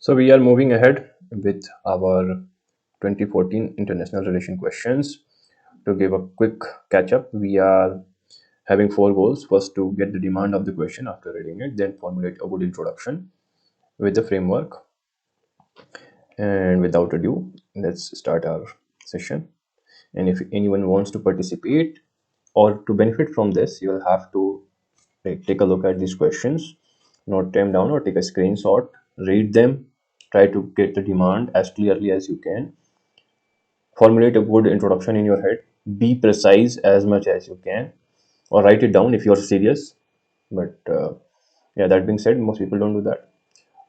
So we are moving ahead with our 2014 international relation questions. To give a quick catch up, we are having four goals. First, to get the demand of the question after reading it, then formulate a good introduction with the framework. And without ado, let's start our session. And if anyone wants to participate or to benefit from this, you'll have to take a look at these questions, note them down or take a screenshot, read them, try to get the demand as clearly as you can, formulate a good introduction in your head, be precise as much as you can, or write it down if you're serious. But yeah, that being said, most people don't do that.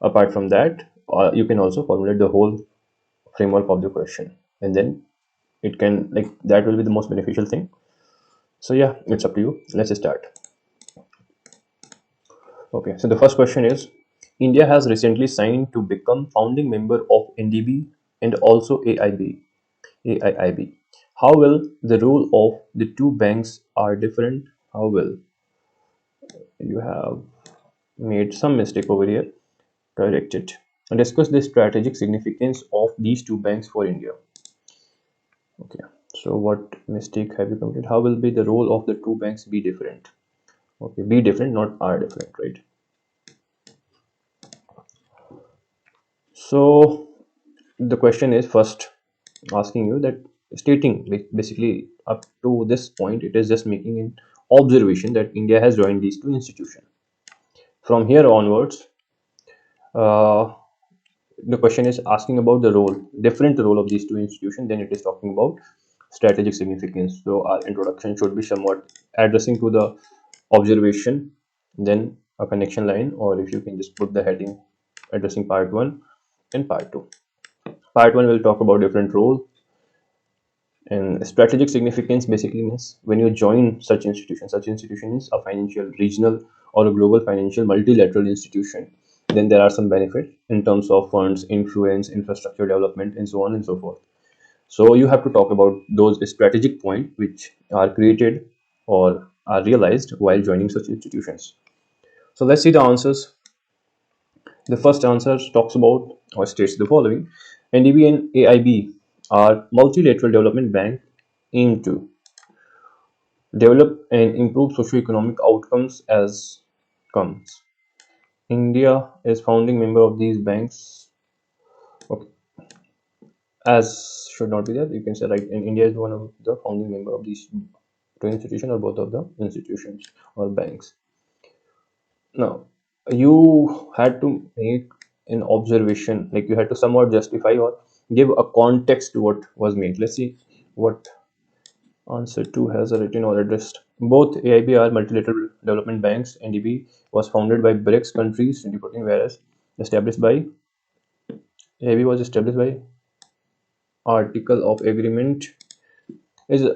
Apart from that, you can also formulate the whole framework of the question, and then it can, like, that will be the most beneficial thing. So yeah, it's up to you. Let's start. Okay, so the first question is, India has recently signed to become founding member of NDB and also AIIB. How will the role of the two banks are different? How will you have made some mistake over here? Correct it. And discuss the strategic significance of these two banks for India. Okay, so what mistake have you committed? How will be the role of the two banks be different? Okay, be different, not are different, right? So the question is first asking you that, stating, like, basically up to this point it is just making an observation that India has joined these two institutions. From here onwards, uh, the question is asking about the different role of these two institutions. Then it is talking about strategic significance. So our introduction should be somewhat addressing to the observation, then a connection line, or if you can just put the heading addressing part 1 and part 2. Part 1 will talk about different role. And strategic significance basically means when you join such institution is a financial, regional, or a global financial multilateral institution, then there are some benefits in terms of funds, influence, infrastructure development, and so on and so forth. So you have to talk about those strategic points which are created or are realized while joining such institutions. So let's see the answers. The first answer talks about or states the following: NDB and AIB are multilateral development bank aimed to develop and improve socio-economic outcomes as comes. India is founding member of these banks. Okay. As should not be there, you can say, right, and India is one of the founding member of these two institutions or both of the institutions or banks. Now, you had to make an observation, like you had to somewhat justify or give a context to what was made. Let's see what answer 2 has a written or addressed. Both AIB are multilateral development banks. NDB was founded by BRICS countries 2014, whereas established by AIB was established by Article of Agreement is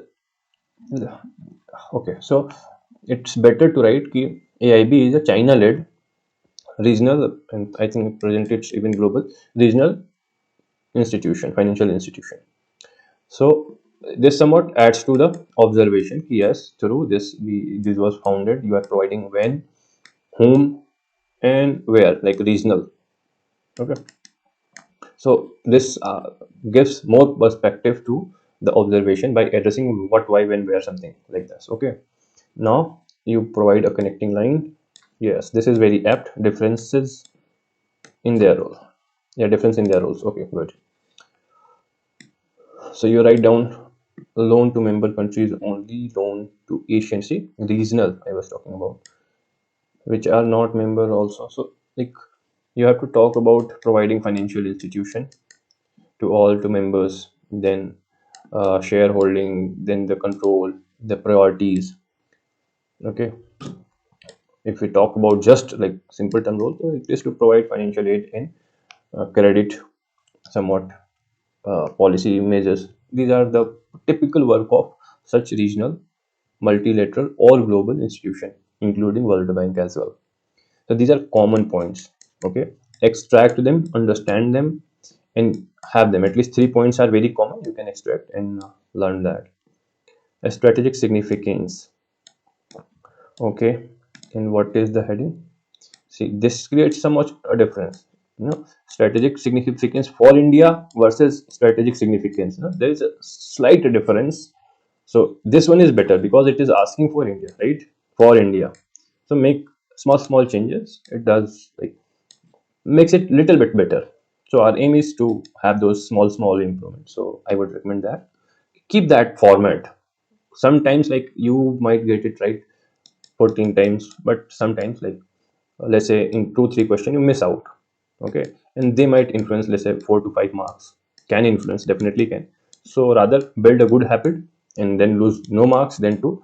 okay. So it's better to write कि AIB is a China-led regional, and I think present it's even global regional institution, financial institution. So this somewhat adds to the observation. Yes, through this was founded. You are providing when, whom, and where, like regional. Okay, so this gives more perspective to the observation by addressing what, why, when, where, something like this. Okay, now you provide a connecting line. Yes, this is very apt. Differences in their role. Yeah, difference in their roles. Okay, good. So you write down loan to member countries only, loan to Asian, see, regional I was talking about, which are not member also. So, like, you have to talk about providing financial institution to all to members, then shareholding, then the control, the priorities. Okay, if we talk about just like simple term role, so it is to provide financial aid and credit, somewhat policy measures. These are the typical work of such regional, multilateral, or global institution, including World Bank as well. So these are common points. Okay, extract them, understand them, and have them. At least 3 points are very common. You can extract and learn that. A strategic significance. Okay, and what is the heading? See, this creates somewhat a difference. Strategic significance for India versus strategic significance, there is a slight difference. So this one is better because it is asking for India, right? For India. So make small changes, it does like makes it little bit better. So our aim is to have those small improvements, so I would recommend that keep that format. Sometimes like you might get it right 14 times, but sometimes like let's say in 2 3 questions you miss out. Okay, and they might influence, let's say 4 to 5 marks. Can influence, definitely can. So rather build a good habit and then lose no marks than to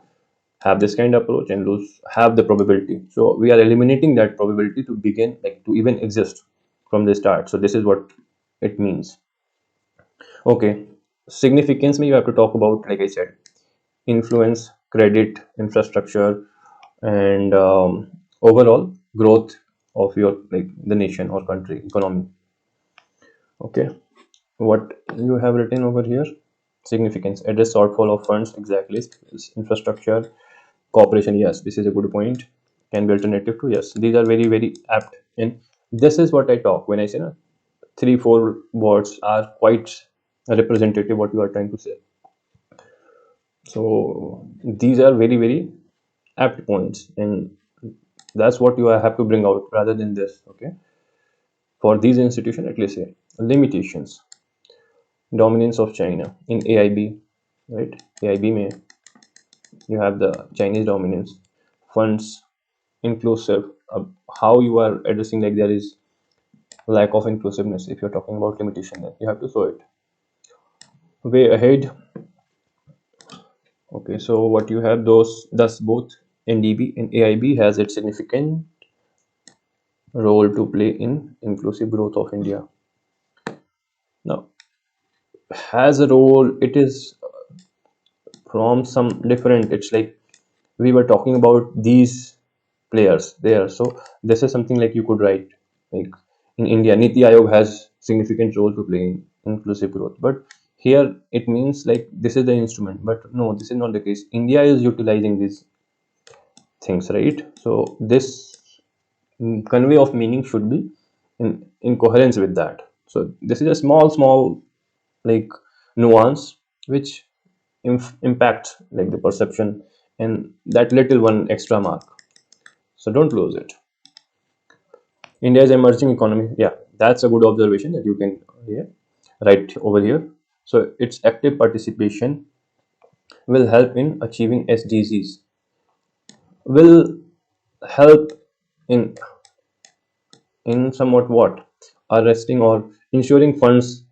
have this kind of approach and lose have the probability. So we are eliminating that probability to begin, like to even exist from the start. So this is what it means. Okay, significance may you have to talk about, like I said, influence, credit, infrastructure, and overall growth of your, like the nation or country economy. Okay, what you have written over here: significance, address shortfall of funds, exactly. Infrastructure, cooperation, yes, this is a good point. Can be alternative to, yes, these are very apt. And this is what I talk when I say, 3 4 words are quite representative what you are trying to say. So these are very apt points, and that's what you have to bring out rather than this. Okay, for these institutions, at least say limitations: dominance of China in AIB, right? AIB may you have the Chinese dominance. Funds, inclusive, how you are addressing, like there is lack of inclusiveness. If you're talking about limitation, then you have to show it. Way ahead. Okay, so what you have, those thus both NDB and AIB has its significant role to play in inclusive growth of India. Now, has a role, it is from some different, it's like we were talking about these players there. So this is something like you could write, like in India, Niti Aayog has significant role to play in inclusive growth. But here it means like this is the instrument, but no, this is not the case. India is utilizing these things, right? So this convey of meaning should be in coherence with that. So this is a small like nuance which impacts like the perception and that little one extra mark. So don't lose it. India's emerging economy, yeah, that's a good observation that you can, yeah, write over here. So its active participation will help in achieving SDGs, will help in somewhat what, arresting or ensuring funds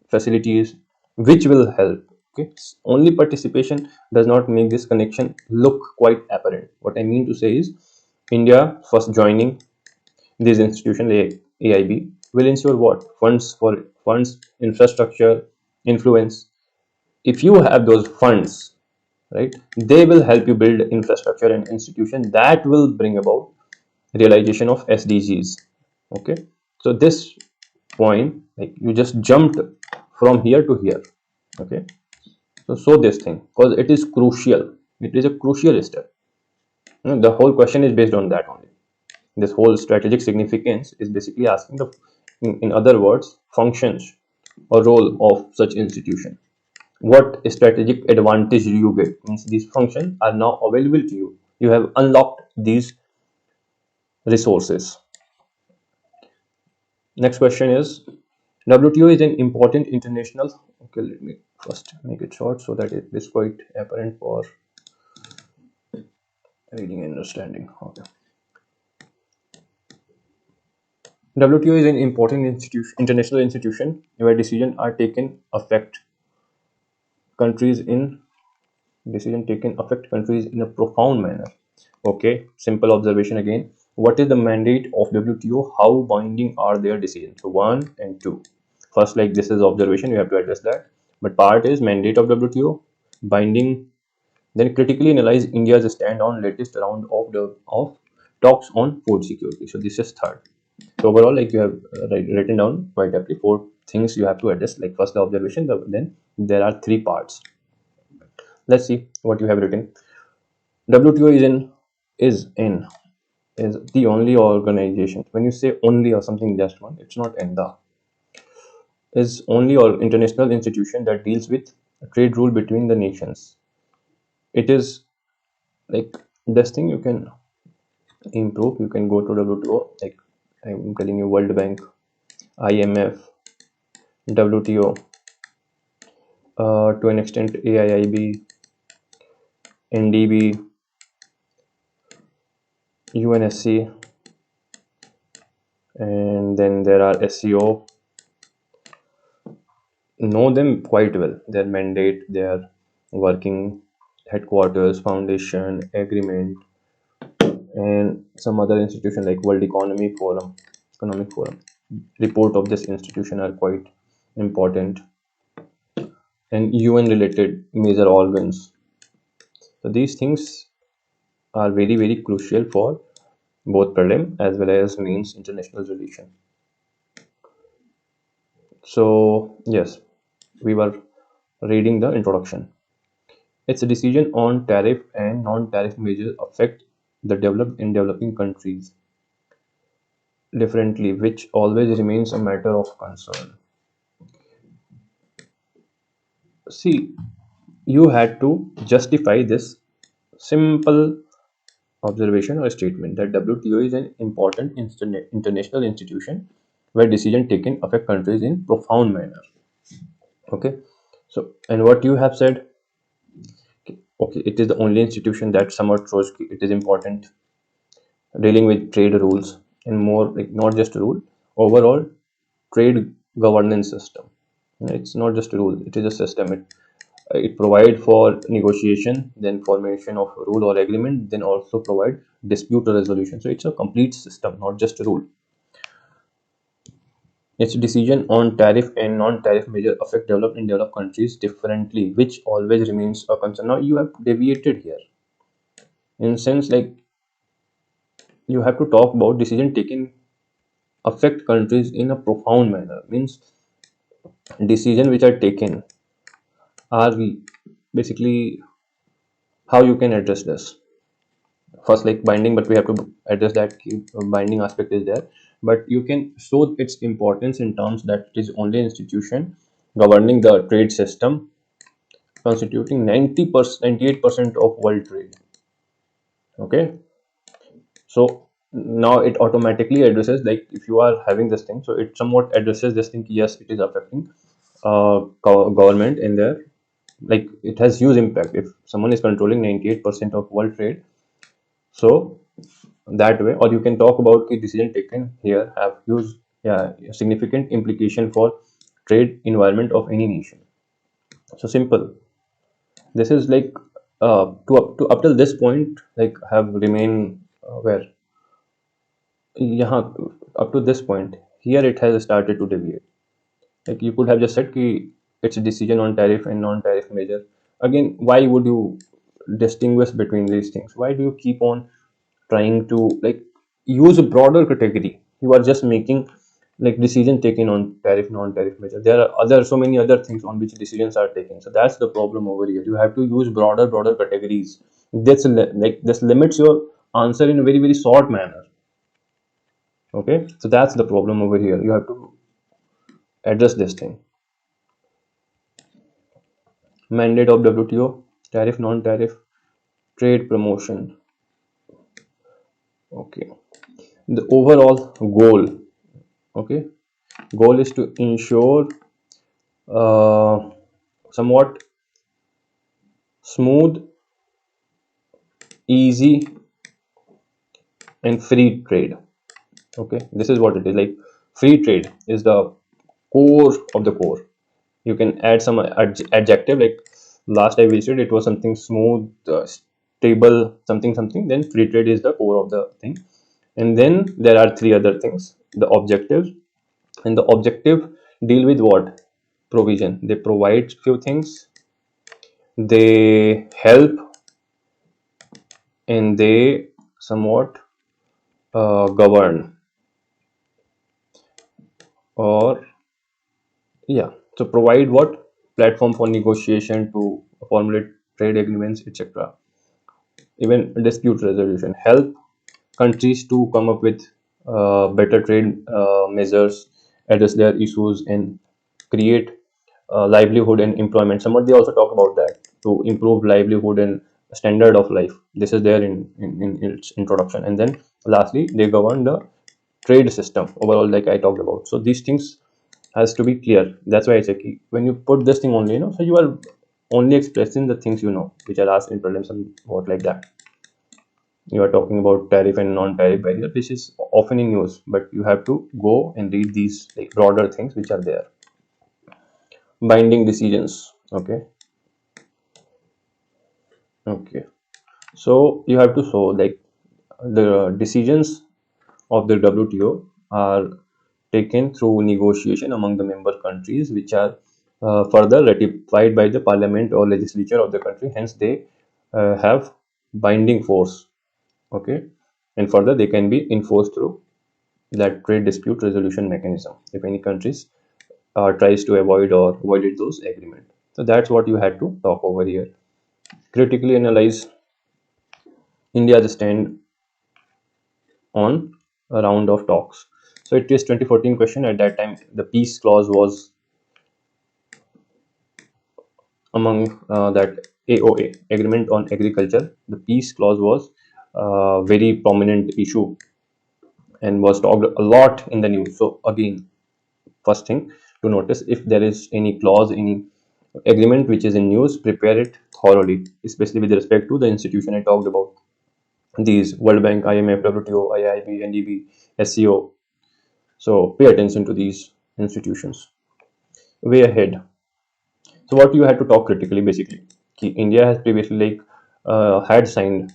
facilities, which will help. Okay, only participation does not make this connection look quite apparent. What I mean to say is India first joining these institutions like AIB will ensure what, funds, infrastructure, influence. If you have those funds, right, they will help you build infrastructure and institution that will bring about realization of SDGs. Okay, so this point, like you just jumped from here to here. Okay, so this thing, because it is crucial, it is a crucial step. The whole question is based on that only. This whole strategic significance is basically asking the, in other words, functions or role of such institution. What strategic advantage do you get? Means these functions are now available to you. You have unlocked these resources. Next question is, WTO is an important international. Okay, let me first make it short so that it is quite apparent for reading and understanding. Okay. WTO is an important international institution where decisions are taken affect countries in a profound manner. Okay, simple observation again. What is the mandate of WTO? How binding are their decisions? So 1 and 2. First, like this is observation, you have to address that. But part is mandate of WTO, binding. Then critically analyze India's stand on latest round of talks on food security. So this is third. So overall, like you have written down quite aptly 4 things you have to address. Like first the observation, then there are 3 parts. Let's see what you have written. WTO is in is the only organization. When you say only or something just one, it's not in the is only or international institution that deals with trade rule between the nations. It is like this thing you can improve. You can go to WTO, like I'm telling you, World Bank, IMF, WTO, to an extent AIIB, NDB, UNSC, and then there are SEO. Know them quite well. Their mandate, their working headquarters, foundation, agreement, and some other institution like World Economic Forum. Report of this institution are quite important, and UN related major organs. So these things are very crucial for both prelim as well as mains international relation. So yes, we were reading the introduction. Its decision on tariff and non-tariff measures affect the developed and developing countries differently, which always remains a matter of concern. See, you had to justify this simple observation or statement that WTO is an important international institution where decisions taken affect countries in profound manner. Okay, so and what you have said, okay, it is the only institution that somewhat shows it is important dealing with trade rules and more like not just a rule, overall trade governance system. It's not just a rule; it is a system. It provide for negotiation, then formation of rule or agreement, then also provide dispute resolution. So it's a complete system, not just a rule. Its decision on tariff and non-tariff measure affect developed and developed countries differently, which always remains a concern. Now you have deviated here in sense like you have to talk about decision taken affect countries in a profound manner. Means decision which are taken are basically how you can address this. First, like binding, but we have to address that binding aspect is there, but you can show its importance in terms that it is only institution governing the trade system constituting 90%, 98% of world trade. Okay, so now it automatically addresses, like if you are having this thing, so it somewhat addresses this thing. Yes, it is affecting government in there, like it has huge impact if someone is controlling 98% of world trade. So that way, or you can talk about the decision taken here have huge, yeah, significant implication for trade environment of any nation. So simple. This is like to up till this point, like have remained where yeah, up to this point here it has started to deviate. Like you could have just said ki it's a decision on tariff and non-tariff measure. Again, why would you distinguish between these things? Why do you keep on trying to like use a broader category? You are just making like decision taken on tariff, non-tariff measure. There are other so many other things on which decisions are taken. So that's the problem over here. You have to use broader categories. Like this limits your answer in a very short manner. Okay, so that's the problem over here. You have to address this thing. Mandate of WTO, tariff, non-tariff, trade promotion. Okay, the overall goal. Okay, goal is to ensure uh, somewhat smooth, easy, and free trade. Okay, this is what it is. Like free trade is the core of the core. You can add some adjective, like last I visited it was something smooth, stable, something. Then free trade is the core of the thing, and then there are three other things: the objectives, and the objective deal with what? Provision. They provide few things, they help, and they somewhat govern, or yeah, so provide what? Platform for negotiation to formulate trade agreements, etc., even dispute resolution, help countries to come up with better trade measures, address their issues, and create livelihood and employment. Somewhat they also talk about that to improve livelihood and standard of life. This is there in its introduction. And then lastly, they govern the trade system overall, like I talked about. So these things has to be clear. That's why I say when you put this thing only, so you are only expressing the things which are asked in prelims and what like that. You are talking about tariff and non-tariff barrier, which is often in use, but you have to go and read these like broader things which are there. Binding decisions. Okay. So you have to show like the decisions of the WTO are taken through negotiation among the member countries, which are further ratified by the parliament or legislature of the country. Hence, they have binding force. Okay, and further they can be enforced through that trade dispute resolution mechanism if any countries tries to avoid or avoided those agreement. So that's what you had to talk over here. Critically analyze India's stand on a round of talks. So it is 2014 question. At that time, the peace clause was among that AOA, Agreement on Agriculture. The peace clause was a very prominent issue and was talked a lot in the news. So again, first thing to notice, if there is any clause, any agreement which is in news, prepare it thoroughly, especially with respect to the institution I talked about. These World Bank, IMF, WTO, IIB, NDB, SCO. So pay attention to these institutions. Way ahead. So what you had to talk critically, basically, India has previously had signed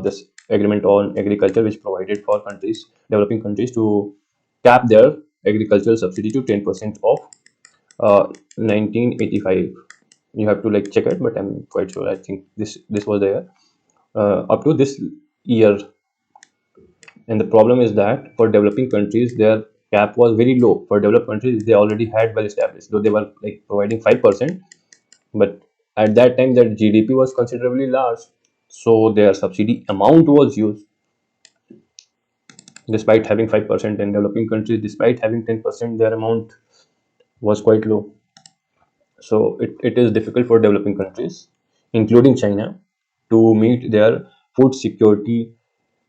this agreement on agriculture, which provided for countries, developing countries, to cap their agricultural subsidy to 10% of 1985. You have to like check it, but I'm quite sure. I think this was there up to this year. And the problem is that for developing countries, their cap was very low. For developed countries, they already had well established, though they were like providing 5%. But at that time, their GDP was considerably large, so their subsidy amount was used. Despite having 5%, in developing countries, despite having 10%, their amount was quite low. So it is difficult for developing countries, including China, to meet their food security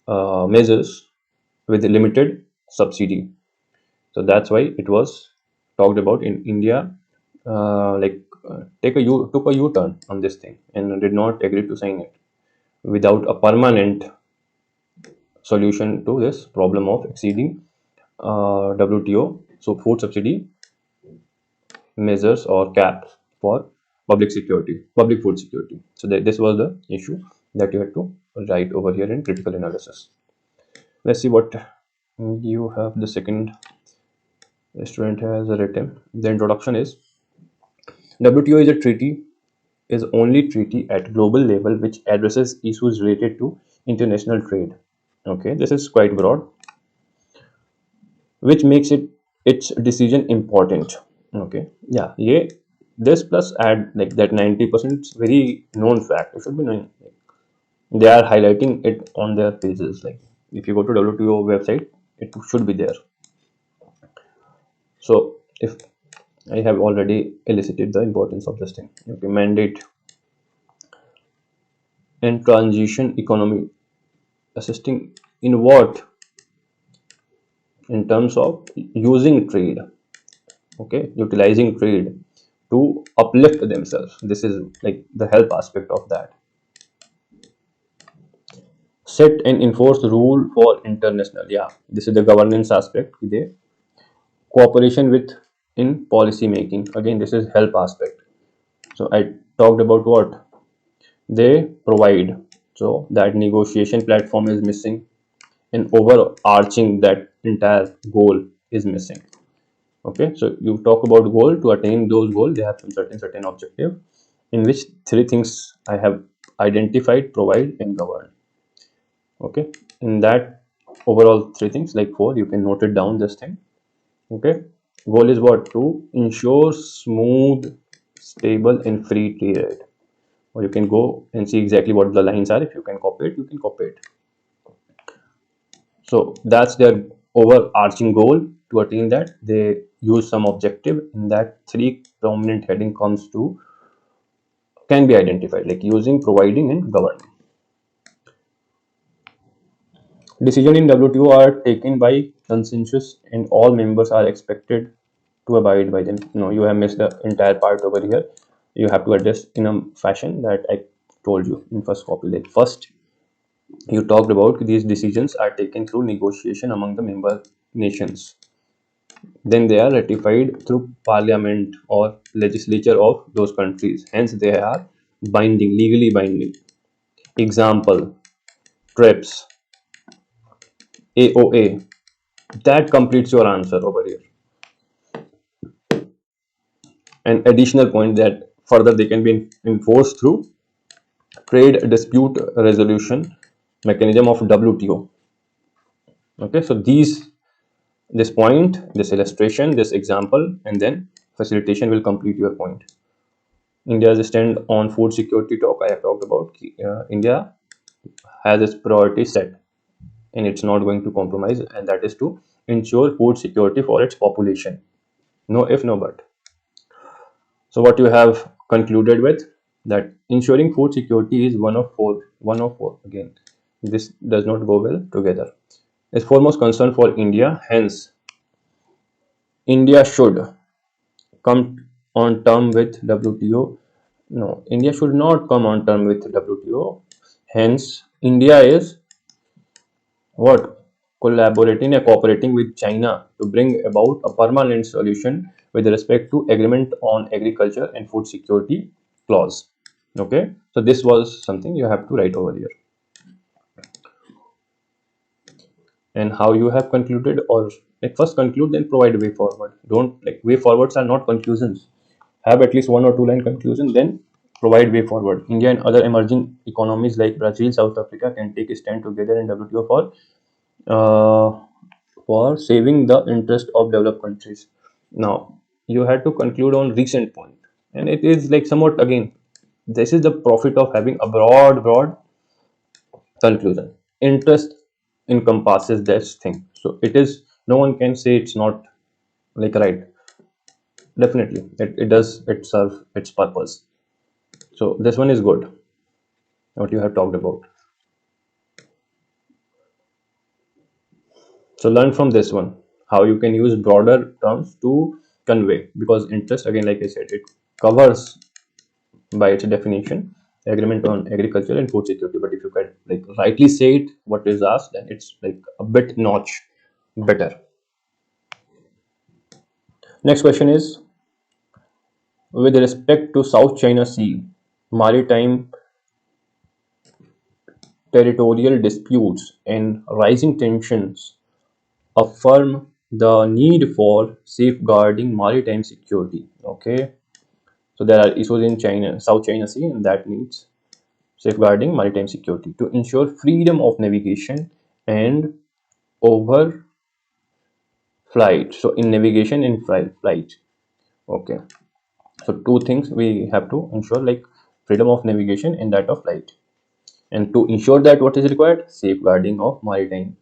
measures with limited subsidy. So that's why it was talked about in India. Took a U-turn on this thing and did not agree to sign it without a permanent solution to this problem of exceeding WTO. So food subsidy measures or caps for public food security. So this was the issue that you had to write over here in critical analysis. Let's see what you have. The second student has written. The introduction is WTO is a treaty is only treaty at global level which addresses issues related to international trade. Okay, this is quite broad, which makes its decision important. Okay, yeah, yeah. This plus add like that 90% very known fact. It should be known. They are highlighting it on their pages. Like if you go to WTO website, it should be there. So if I have already elicited the importance of this thing. Okay, mandate and transition economy, assisting in what? In terms of using trade, okay, utilizing trade to uplift themselves. This is like the help aspect of that. Set and enforce rule for international, yeah, this is the governance aspect. They cooperation with in policy making, again this is help aspect. So I talked about what they provide. So that negotiation platform is missing, and overarching that entire goal is missing. Okay, so you talk about goal. To attain those goals, they have some certain objective, in which three things I have identified, provide, and govern. Okay, in that overall three things, like four, you can note it down, this thing. Okay, goal is what? To ensure smooth, stable, and free trade. Or you can go and see exactly what the lines are. If you can copy it, you can copy it. So that's their overarching goal. To attain that, they use some objective in that three prominent heading comes to can be identified, like using, providing, and governing. Decisions in WTO are taken by consensus, and all members are expected to abide by them. No, you have missed the entire part over here. You have to address in a fashion that I told you in first copy. Like first, you talked about these decisions are taken through negotiation among the member nations. Then they are ratified through parliament or legislature of those countries. Hence, they are binding, legally binding. Example: TRIPS, AOA. That completes your answer over here. An additional point that further they can be enforced through trade dispute resolution mechanism of WTO. Okay, so this point, this illustration, this example, and then facilitation will complete your point. India's stand on food security talk I have talked about. India has its priority set, and it's not going to compromise, and that is to ensure food security for its population. No if, no but. So what you have concluded with that ensuring food security is one of four. Again, this does not go well together. Is foremost concern for India. Hence, India should come on term with WTO. No, India should not come on term with WTO. Hence, India is what? Collaborating and cooperating with China to bring about a permanent solution with respect to agreement on agriculture and food security clause. Okay, so this was something you have to write over here. And how you have concluded, or like first conclude then provide way forward. Don't, like, way forwards are not conclusions. Have at least one or two line conclusion, then provide way forward. India and other emerging economies like Brazil, South Africa can take a stand together in WTO uh, for saving the interest of developed countries. Now you had to conclude on recent point, and it is like somewhat again. This is the profit of having a broad conclusion. Interest encompasses this thing, so it is, no one can say it's not like right. Definitely, it does, it serves its purpose. So this one is good. What you have talked about. So learn from this one how you can use broader terms to convey, because interest, again, like I said, it covers by its definition agreement on agriculture and food security. But if you can like rightly say it what is asked, then it's like a bit notch better. Next question is, with respect to South China Sea, maritime territorial disputes and rising tensions affirm the need for safeguarding maritime security. Okay, so there are issues in China, South China Sea, and that needs safeguarding maritime security to ensure freedom of navigation and over flight. So in navigation and flight. Okay, so two things we have to ensure, like freedom of navigation and that of flight. And to ensure that, what is required? Safeguarding of maritime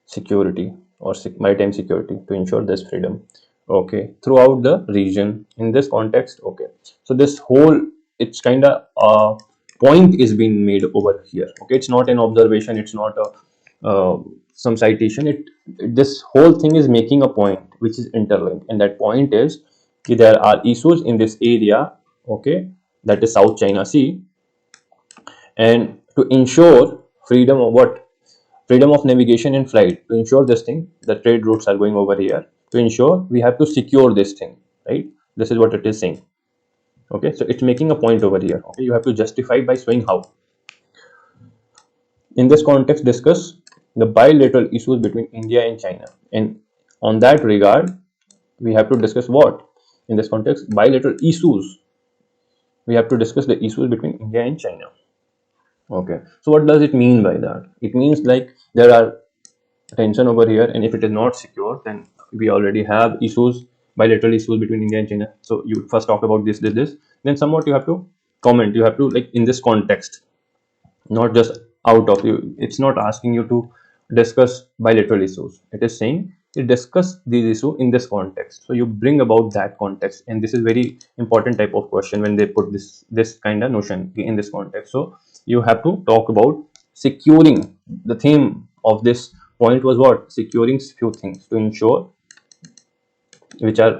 security or maritime security to ensure this freedom, okay, throughout the region in this context. Okay, so this whole, it's kind of a point is being made over here. Okay, it's not an observation, it's not a some citation. This whole thing is making a point which is interlinked, and that point is that there are issues in this area, okay, that is South China Sea, and to ensure freedom of what? Freedom of navigation and flight. To ensure this thing, the trade routes are going over here. To ensure, we have to secure this thing, right? This is what it is saying. Okay, so it's making a point over here. Okay, you have to justify by showing how. In this context, discuss the bilateral issues between India and China. And on that regard, we have to discuss what? In this context, bilateral issues. We have to discuss the issues between India and China. Okay, so what does it mean by that? It means like there are tension over here, and if it is not secure, then we already have issues, bilateral issues between India and China. So you first talk about this, then somewhat you have to comment. You have to, like, in this context, not just out of you. It's not asking you to discuss bilateral issues. It is saying you discuss these issues in this context. So you bring about that context, and this is very important type of question when they put this kind of notion in this context. So you have to talk about securing. The theme of this point was what? Securing few things to ensure, which are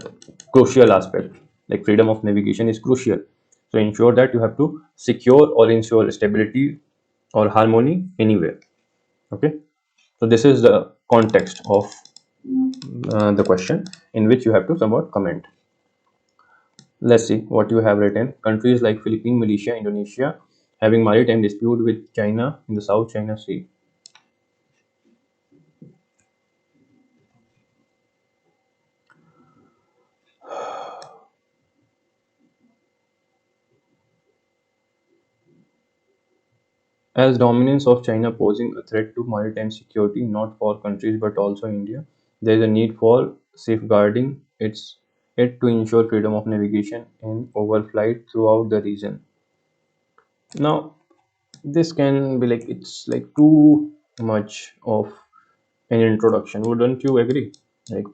crucial aspect, like freedom of navigation is crucial. So ensure that you have to secure or ensure stability or harmony anywhere. Okay, so this is the context of the question in which you have to somewhat comment. Let's see what you have written. Countries like Philippines, Malaysia, Indonesia having maritime dispute with China in the South China Sea. As dominance of China posing a threat to maritime security not for countries but also India, there is a need for safeguarding it to ensure freedom of navigation and overflight throughout the region. Now, this can be like it's like too much of an introduction. Wouldn't you agree? Like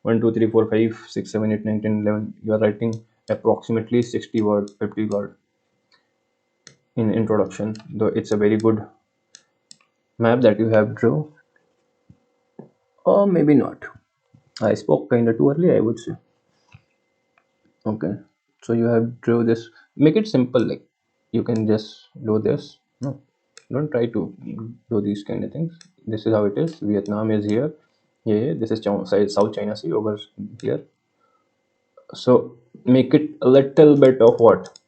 1, 2, 3, 4, 5, 6, 7, 8, 9, 10, 11. You are writing approximately 60 word, 50 word in introduction. Though it's a very good map that you have drew, or maybe not. I spoke kind of too early, I would say. Okay, so you have drew this. Make it simple. Like you can just do this. No, don't try to do these kind of things. This is how it is. Vietnam is here. Yeah, this is South China Sea over here. So make it a little bit of what?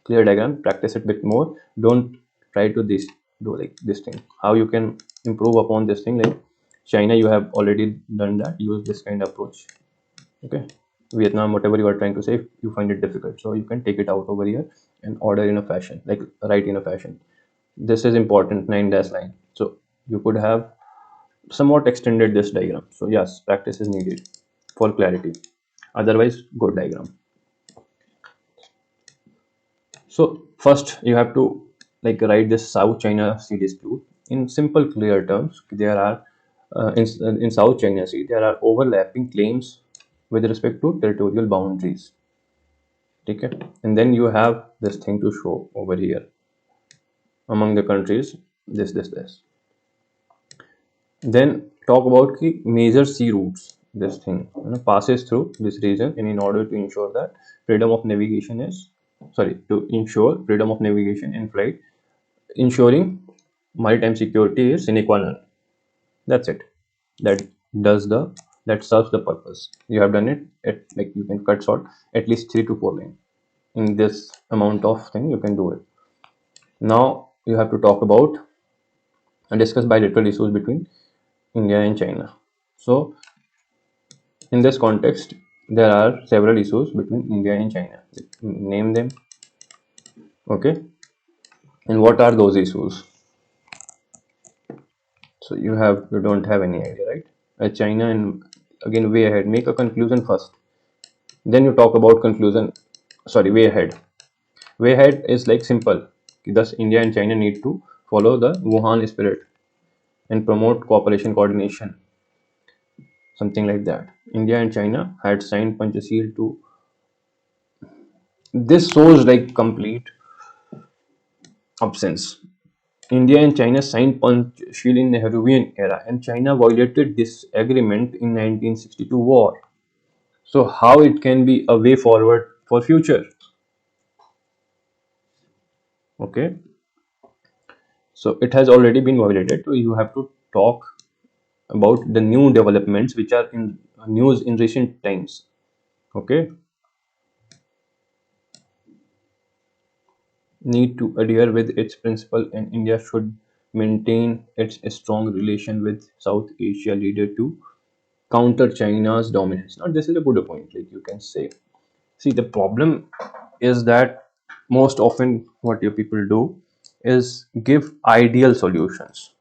Clear diagram. Practice it a bit more. Don't try to this do like this thing. How you can improve upon this thing? Like China, you have already done that. Use this kind of approach. Okay. Vietnam, whatever you are trying to say, you find it difficult, so you can take it out over here and order in a fashion, like write in a fashion. This is important, 9 dash line. So you could have somewhat extended this diagram. So yes, practice is needed for clarity. Otherwise, good diagram. So first you have to like write this South China Sea dispute in simple, clear terms. There are in South China Sea there are overlapping claims with respect to territorial boundaries. Okay, and then you have this thing to show over here among the countries. This. Then talk about the major sea routes. This thing passes through this region, and in order to ensure that freedom of navigation is to ensure freedom of navigation in flight, ensuring maritime security is sine qua non. That's it. That does the that serves the purpose. You have done it. Like you can cut short at least 3 to 4 lines in this amount of thing. You can do it. Now you have to talk about and discuss bilateral issues between India and China. So in this context, there are several issues between India and China. Name them. Okay, and what are those issues? So you don't have any idea, right? China and again way ahead. Make a conclusion first. Then you talk about conclusion. Sorry, way ahead. Way ahead is like simple. Thus, India and China need to follow the Wuhan spirit and promote cooperation coordination, something like that. India and China had signed Panchasheel to. This shows like complete absence. India and China signed Panchasheel in Nehruvian era, and China violated this agreement in 1962 war. So how it can be a way forward for future? Okay, so it has already been violated. So you have to talk about the new developments which are in news in recent times. Okay, need to adhere with its principle, and India should maintain its strong relation with South Asia leader to counter China's dominance. Now, this is a good point, like you can say. See, the problem is that most often what your people do is give ideal solutions.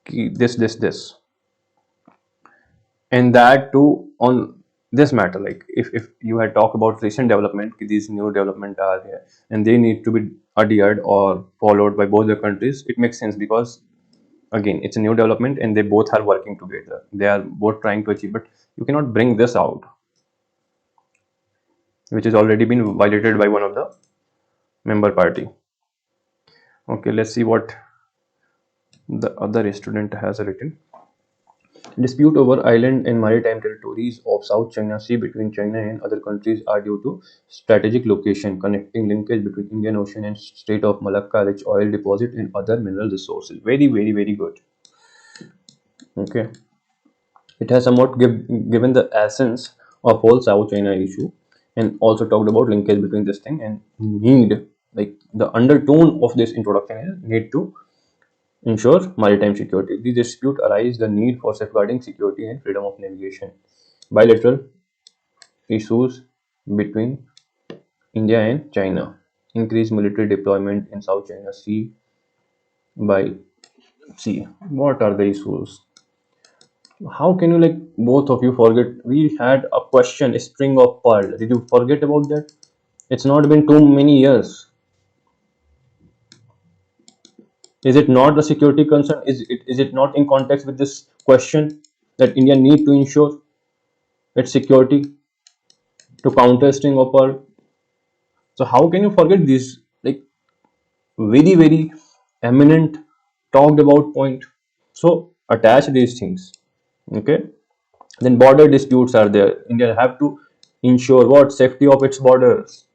This, and that too on this matter. Like if you had talked about recent development, these new development are here and they need to be adhered or followed by both the countries, it makes sense because Again, it's a new development and they both are working together. They are both trying to achieve, but you cannot bring this out, which has already been violated by one of the member party. Okay, let's see what the other student has written. Dispute over island and maritime territories of South China Sea between China and other countries are due to strategic location, connecting linkage between Indian Ocean and Strait of Malacca, rich oil deposit and other mineral resources. Very, very, very good. Okay, it has somewhat given the essence of whole South China issue, and also talked about linkage between this thing and need, like the undertone of this introduction is need to ensure maritime security. The dispute arise the need for safeguarding security and freedom of navigation. Bilateral issues between India and China. Increased military deployment in South China Sea by sea. What are the issues? How can you, like, both of you forget? We had a question, a string of pearl. Did you forget about that? It's not been too many years. Is it not a security concern? Is it not in context with this question that India need to ensure its security to counter string of pearl? So how can you forget this, like, very, very eminent talked about point? So attach these things. Okay. Then border disputes are there. India have to ensure what safety of its borders.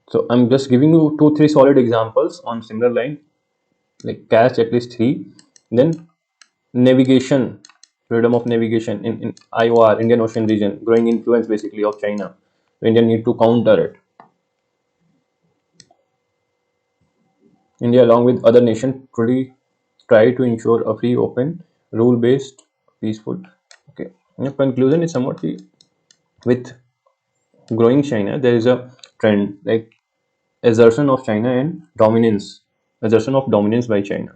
So I'm just giving you two, three solid examples on similar line, like catch at least three. Then navigation, freedom of navigation in IOR, Indian Ocean region, growing influence basically of China. So India need to counter it. India, along with other nations, truly try to ensure a free, open, rule-based, peaceful. Okay. The conclusion is somewhat with growing China, there is a trend like assertion of China and dominance, assertion of dominance by China.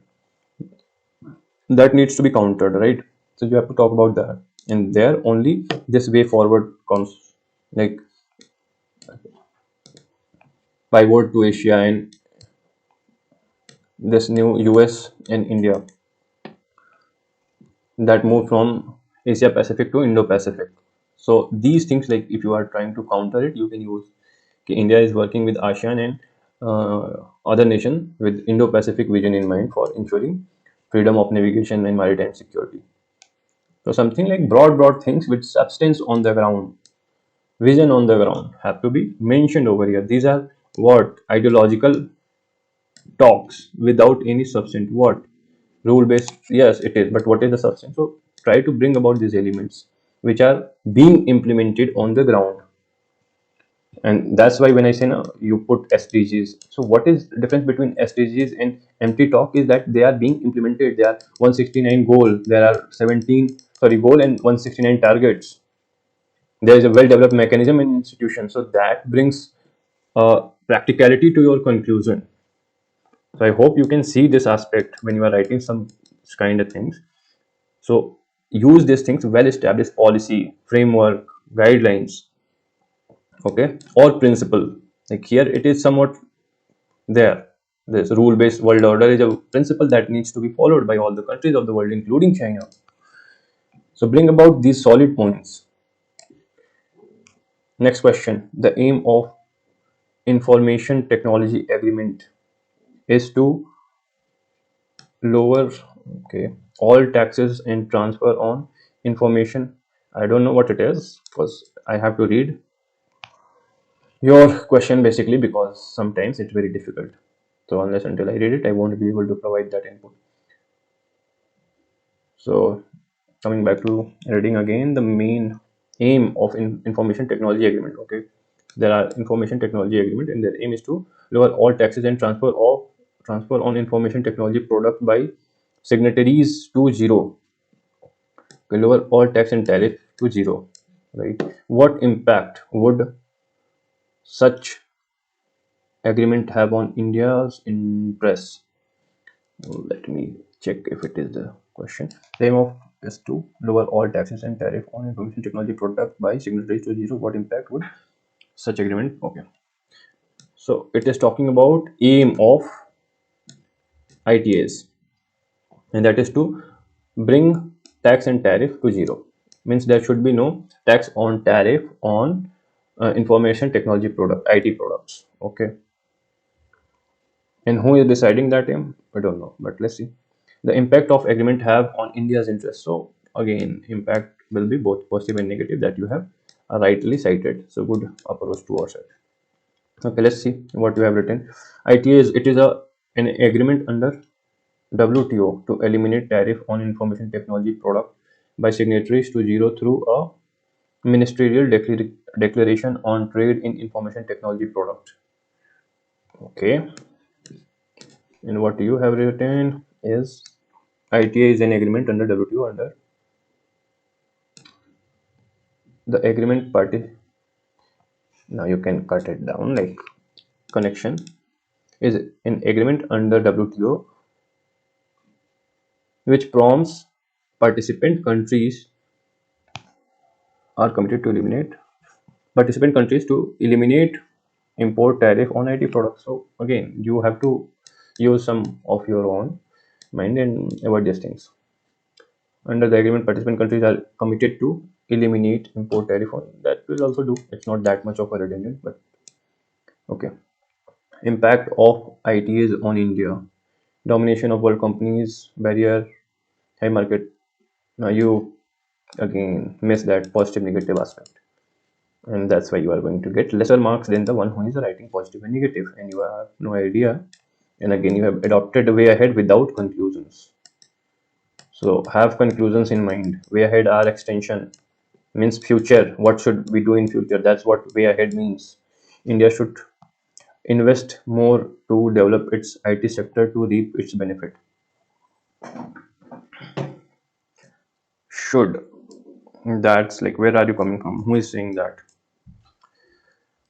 That needs to be countered, right? So you have to talk about that, and there only this way forward comes, like pivot to Asia and this new US and India that move from Asia Pacific to Indo Pacific. So these things, like if you are trying to counter it, you can use, okay, India is working with ASEAN and other nation with Indo Pacific vision in mind for ensuring freedom of navigation and maritime security. So something like broad things with substance on the ground, vision on the ground have to be mentioned over here. These are what ideological talks without any substance. What rule based? Yes, it is. But what is the substance? So try to bring about these elements which are being implemented on the ground. And that's why when I say now you put SDGs. So what is the difference between SDGs and empty talk is that they are being implemented. There are 169 goal. There are 17 sorry goal and 169 targets. There is a well-developed mechanism in institution. So that brings practicality to your conclusion. So I hope you can see this aspect when you are writing some kind of things. So use these things, well-established policy, framework, guidelines, okay, or principle. Like here, it is somewhat there. This rule-based world order is a principle that needs to be followed by all the countries of the world, including China. So bring about these solid points. Next question. The aim of information technology agreement is to lower, okay, all taxes and transfer on information. I don't know what it is because I have to read your question basically because sometimes it's very difficult. So unless until I read it, I won't be able to provide that input. So coming back to reading again, the main aim of information technology agreement. Okay, there are information technology agreement, and their aim is to lower all taxes and transfer on information technology product by signatories to zero. Okay, lower all tax and tariff to zero. Right? What impact would such agreement have on India's interest? Let me check if it is the question. The aim of is to lower all taxes and tariff on information technology product by signatories to zero. What impact would such agreement? Okay. So it is talking about aim of ITAs, and that is to bring tax and tariff to zero. Means there should be no tax on tariff on information technology product, IT products. Okay, and who is deciding that aim? I don't know, but let's see. The impact of agreement have on India's interest. So again, impact will be both positive and negative that you have rightly cited. So good approach towards it. Okay, let's see what you have written. ITA is it is an agreement under WTO to eliminate tariff on information technology product by signatories to zero through a ministerial declaration on trade in information technology product. Okay, and what you have written is ITA is an agreement under WTO under the agreement party. Now you can cut it down like connection is an agreement under WTO which prompts participant countries are committed to eliminate participant countries to eliminate import tariff on IT products. So again, you have to use some of your own mind and avoid these things. Under the agreement, participant countries are committed to eliminate import tariff on that. Will also do. It's not that much of a redundant, but okay. Impact of ITs on India. Domination of world companies, barrier, high market. Now you again miss that positive negative aspect, and that's why you are going to get lesser marks than the one who is writing positive and negative, and you have no idea. And again, you have adopted way ahead without conclusions. So have conclusions in mind. Way ahead are extension means future. What should we do in future? That's what way ahead means. India should invest more to develop its IT sector to reap its benefit. Should. That's like where are you coming from? Who is saying that?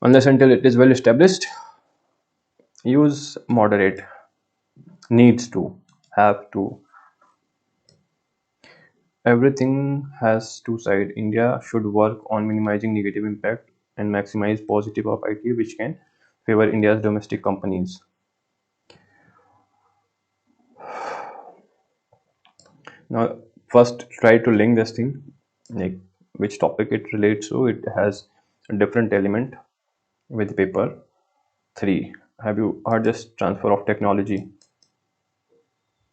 Unless until it is well established, use moderate. Needs to. Have to. Everything has two sides. India should work on minimizing negative impact and maximize positive of IT, which can favor India's domestic companies. Now, first try to link this thing, like which topic it relates to. It has a different element with paper. 3. Have you heard this transfer of technology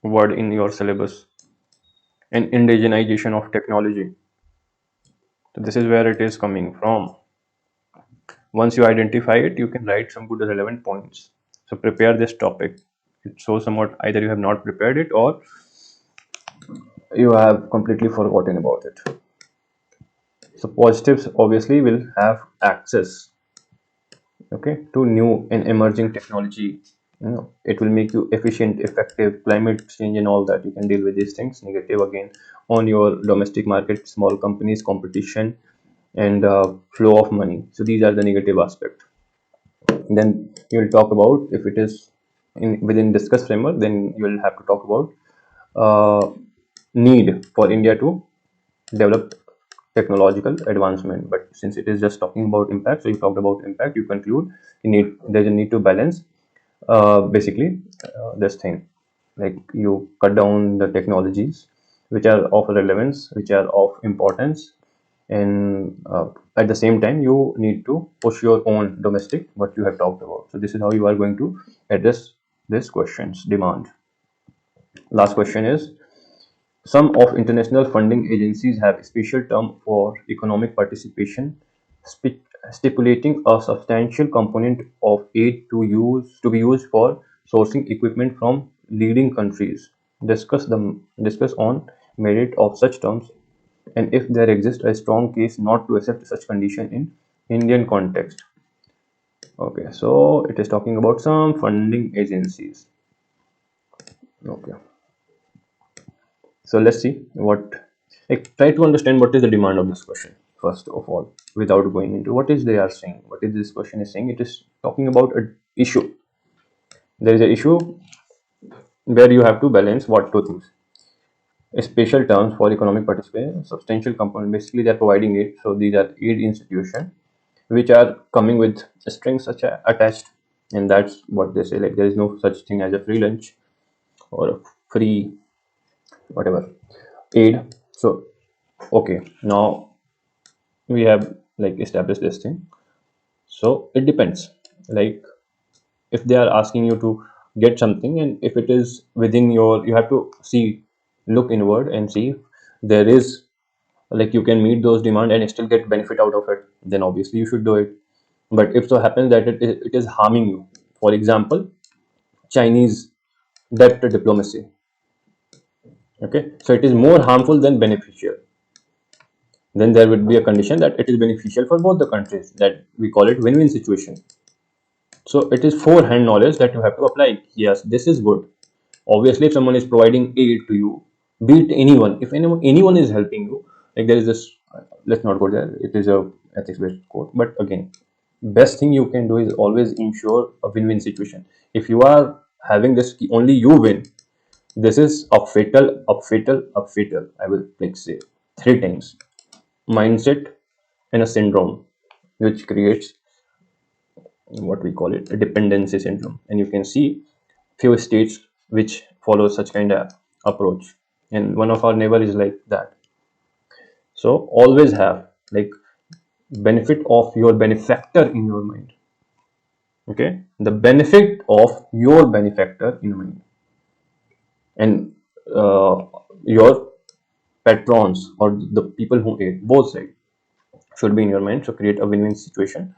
word in your syllabus? And indigenization of technology. So this is where it is coming from. Once you identify it, you can write some good relevant points. So prepare this topic. It shows somewhat either you have not prepared it or you have completely forgotten about it. So positives obviously will have access, okay, to new and emerging technology. It will make you efficient, effective, climate change and all that. You can deal with these things. Negative again on your domestic market, small companies, competition, and flow of money. So these are the negative aspect. Then you will talk about if it is within discuss framework. Then you will have to talk about need for India to develop technological advancement. But since it is just talking about impact, so you talked about impact, you conclude there's a need to balance basically this thing, like you cut down the technologies which are of relevance, which are of importance, and at the same time you need to push your own domestic what you have talked about. So this is how you are going to address this questions demand. Last question is, some of international funding agencies have special term for economic participation, stipulating a substantial component of aid to be used for sourcing equipment from leading countries. Discuss on merit of such terms and if there exists a strong case not to accept such condition in Indian context. Okay, so it is talking about some funding agencies. Okay. So let's see what, like, try to understand what is the demand of this question first of all, without going into what is they are saying. What is this question is saying? It is talking about an issue. There is an issue where you have to balance what two things. Special terms for economic participation, substantial component. Basically, they are providing it. So these are aid institution which are coming with strings such attached, and that's what they say. Like there is no such thing as a free lunch. or a free whatever aid. So okay, now we have like established this thing. So it depends, like if they are asking you to get something, and if it is within your, you have to see, look inward and see if there is, like you can meet those demand and still get benefit out of it, then obviously you should do it. But if so happens that it is harming you, for example, Chinese debt diplomacy, okay, so it is more harmful than beneficial, then there would be a condition that it is beneficial for both the countries, that we call it win-win situation. So it is forehand knowledge that you have to apply. Yes, this is good. Obviously, if someone is providing aid to you, be it anyone, if anyone is helping you, like there is this, let's not go there. It is a ethics-based quote, but again, best thing you can do is always ensure a win-win situation. If you are having this only you win, this is a fatal, a fatal, a fatal. I will like say three times mindset and a syndrome, which creates what we call it a dependency syndrome. And you can see few states which follow such kind of approach, and one of our neighbor is like that. So always have like benefit of your benefactor in your mind, okay, the benefit of your benefactor in mind, and your patrons or the people who aid, both sides should be in your mind. So create a win-win situation,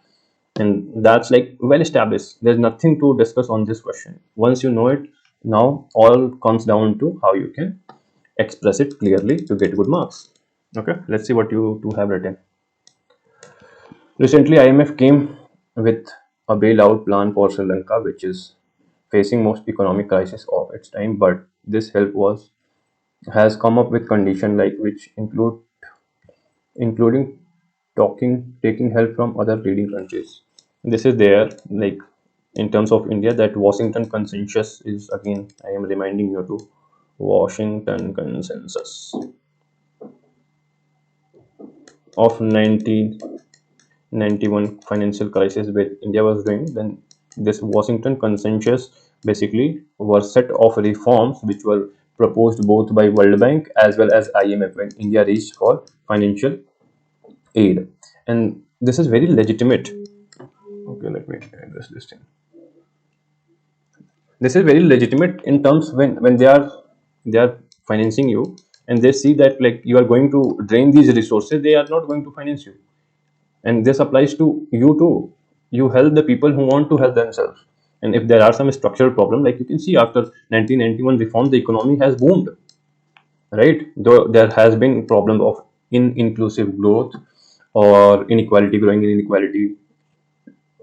and that's like well established. There's nothing to discuss on this question. Once you know it, now all comes down to how you can express it clearly to get good marks. Okay, let's see what you two have written. Recently, IMF came with a bailout plan for Sri Lanka, which is facing most economic crisis of its time. But this help was has come up with condition like which including taking help from other leading countries. This is there like in terms of India, that Washington consensus is, again I am reminding you to Washington consensus of 1991 financial crisis where India was doing. Then this Washington consensus basically were set of reforms which were proposed both by World Bank as well as IMF when India reached for financial aid. And this is very legitimate. Okay, let me address this thing. This is very legitimate in terms when they are financing you, and they see that like you are going to drain these resources, they are not going to finance you. And this applies to you too. You help the people who want to help themselves. And if there are some structural problem, like you can see after 1991 reform, the economy has boomed, right? Though there has been problem of inclusive growth or inequality, growing inequality,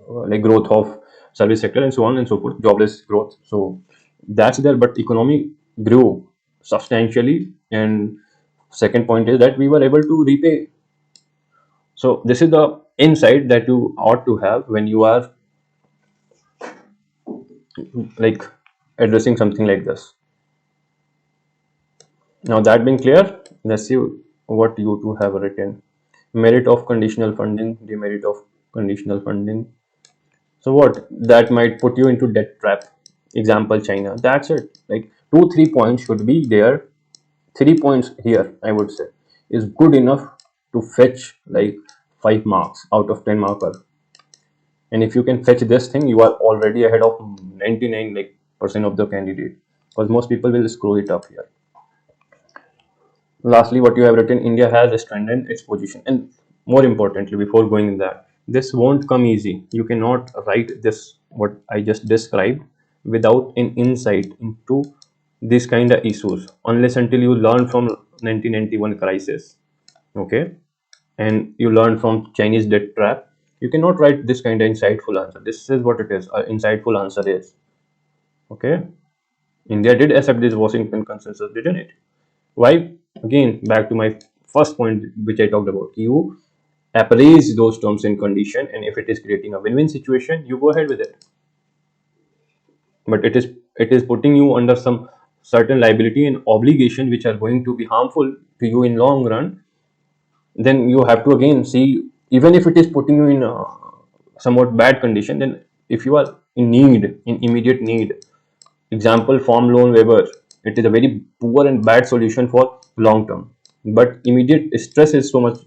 like growth of service sector and so on and so forth, jobless growth. So that's there, but economy grew substantially. And second point is that we were able to repay. So this is the insight that you ought to have when you are like addressing something like this. Now that being clear, let's see what you two have written. Merit of conditional funding, demerit of conditional funding. So what? That might put you into debt trap. Example China. That's it. Like 2-3 points should be there. 3 points here, I would say, is good enough to fetch like 5 marks out of 10 marker. And if you can fetch this thing, you are already ahead of 99 like percent of the candidate, because most people will screw it up here. Lastly, what you have written, India has strengthened its position. And more importantly, before going in that, this won't come easy. You cannot write this, what I just described, without an insight into these kind of issues, unless until you learn from 1991 crisis, okay, and you learn from Chinese debt trap. You cannot write this kind of insightful answer. This is what it is. An insightful answer is, okay. India did accept this Washington consensus, didn't it? Why? Again, back to my first point, which I talked about. You appraise those terms and condition, and if it is creating a win-win situation, you go ahead with it. But it is putting you under some certain liability and obligation which are going to be harmful to you in long run. Then you have to again see, even if it is putting you in a somewhat bad condition, then if you are in need, in immediate need, Example, farm loan waiver. It is a very poor and bad solution for long term. But immediate stress is so much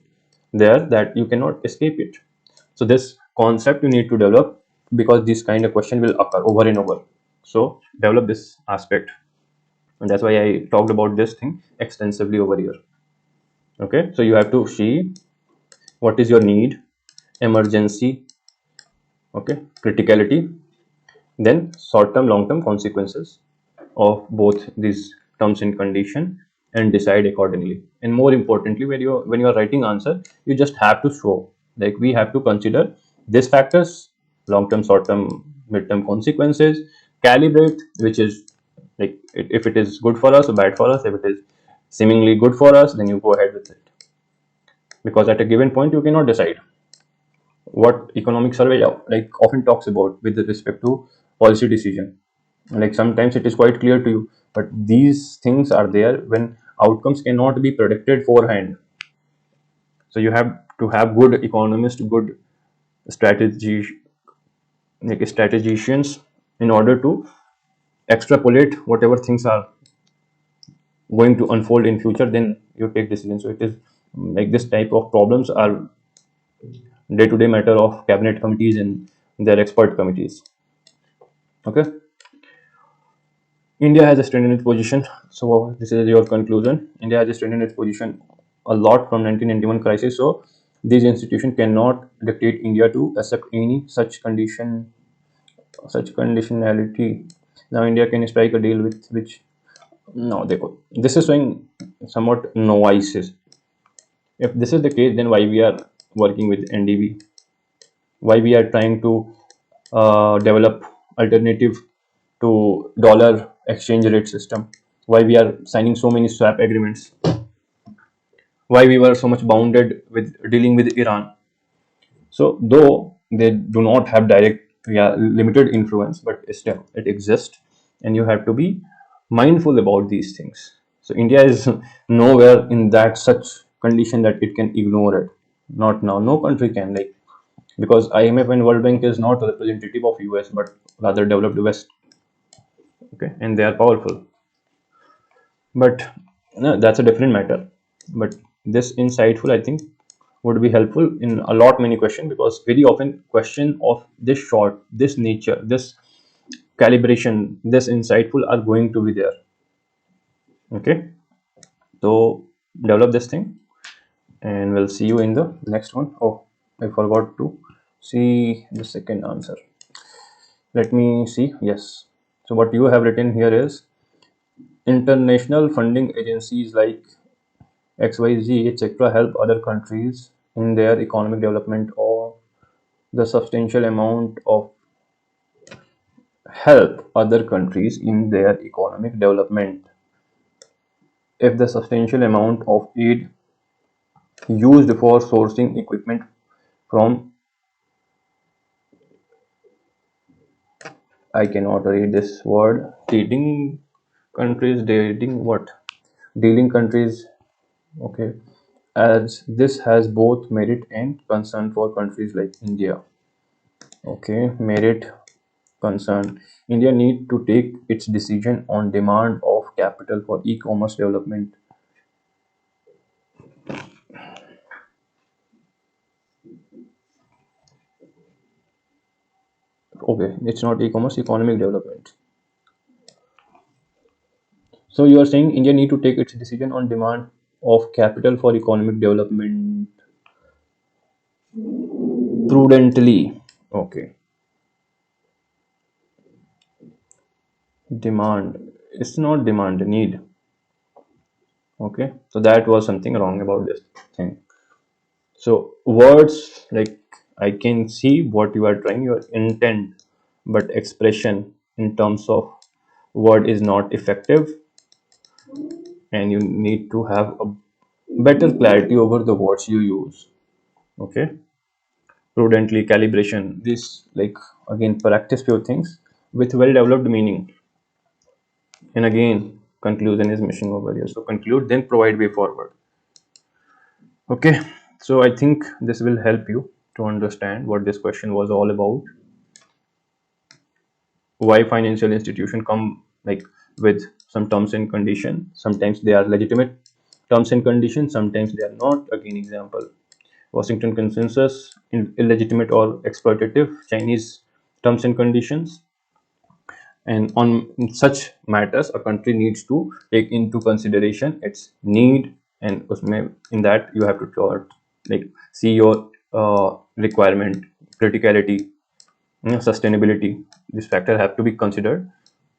there that you cannot escape it. So this concept you need to develop, because this kind of question will occur over and over. So develop this aspect. And that's why I talked about this thing extensively over here. Okay. So you have to see what is your need, emergency, okay, criticality, then short term long term consequences of both these terms and condition, and decide accordingly. And more importantly, when you are writing answer, you just have to show, like, we have to consider these factors: long term, short term, mid term consequences, calibrate, which is like, if it is good for us or bad for us. If it is seemingly good for us, then you go ahead with it, because at a given point you cannot decide. What economic survey like often talks about with respect to policy decision, like sometimes it is quite clear to you, but these things are there when outcomes cannot be predicted beforehand. So you have to have good economists, good strategy, like strategicians, in order to extrapolate whatever things are going to unfold in future, then you take decisions. So it is like this type of problems are day-to-day matter of cabinet committees and their expert committees. Okay. India has strengthened its position. So this is your conclusion. India has strengthened its position a lot from 1991 crisis. So these institutions cannot dictate India to accept any such conditionality. Now India can strike a deal with which, no, they could. This is showing somewhat novices. If this is the case, then why we are working with NDB? Why we are trying to develop alternative to dollar exchange rate system? Why we are signing so many swap agreements? Why we were so much bounded with dealing with Iran? So though they do not have direct, yeah, limited influence, but still it exists, and you have to be mindful about these things. So India is nowhere in that such condition that it can ignore it. Not now. No country can, like, because IMF and World Bank is not representative of US, but rather developed West. Okay, and they are powerful. But no, that's a different matter. But this insightful, I think, would be helpful in a lot many questions, because very often question of this short, this nature, this calibration, this insightful are going to be there. Okay, so develop this thing, and we'll see you in the next one. Oh, I forgot to see the second answer. Let me see. Yes. So what you have written here is international funding agencies like XYZ, etc., help other countries in their economic development, or the substantial amount of help other countries in their economic development. If the substantial amount of aid used for sourcing equipment from, I cannot read this word, dealing countries, dating what? Dealing countries, okay, as this has both merit and concern for countries like India. Okay, merit, concern. India need to take its decision on demand of capital for e-commerce development. Okay, it's not e-commerce, economic development. So you are saying India need to take its decision on demand of capital for economic development prudently. Okay, demand. It's not demand, need. Okay, so that was something wrong about this thing. So words, like, I can see what you are trying, your intent, but expression in terms of word is not effective, and you need to have a better clarity over the words you use. Okay, prudently, calibration. This, like, again, practice few things with well developed meaning, and again conclusion is missing over here. So conclude, then provide way forward. Okay, so I think this will help you to understand what this question was all about. Why financial institution come like with some terms and conditions. Sometimes they are legitimate terms and conditions, sometimes they are not. Again, example, Washington Consensus, illegitimate or exploitative Chinese terms and conditions. And on such matters, a country needs to take into consideration its need, and in that you have to like see your requirement, criticality, sustainability. This factor have to be considered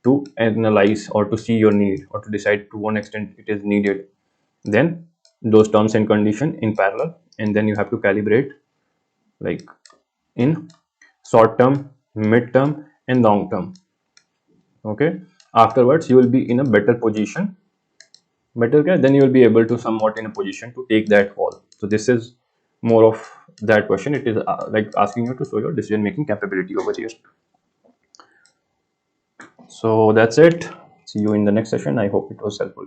to analyze or to see your need or to decide to what extent it is needed. Then those terms and condition in parallel, and then you have to calibrate like in short term, mid term, and long term. Okay, afterwards you will be in a better position, better guy, then you will be able to somewhat in a position to take that call. So this is more of that question. It is like asking you to show your decision making capability over here. So that's it. See you in the next session. I hope it was helpful.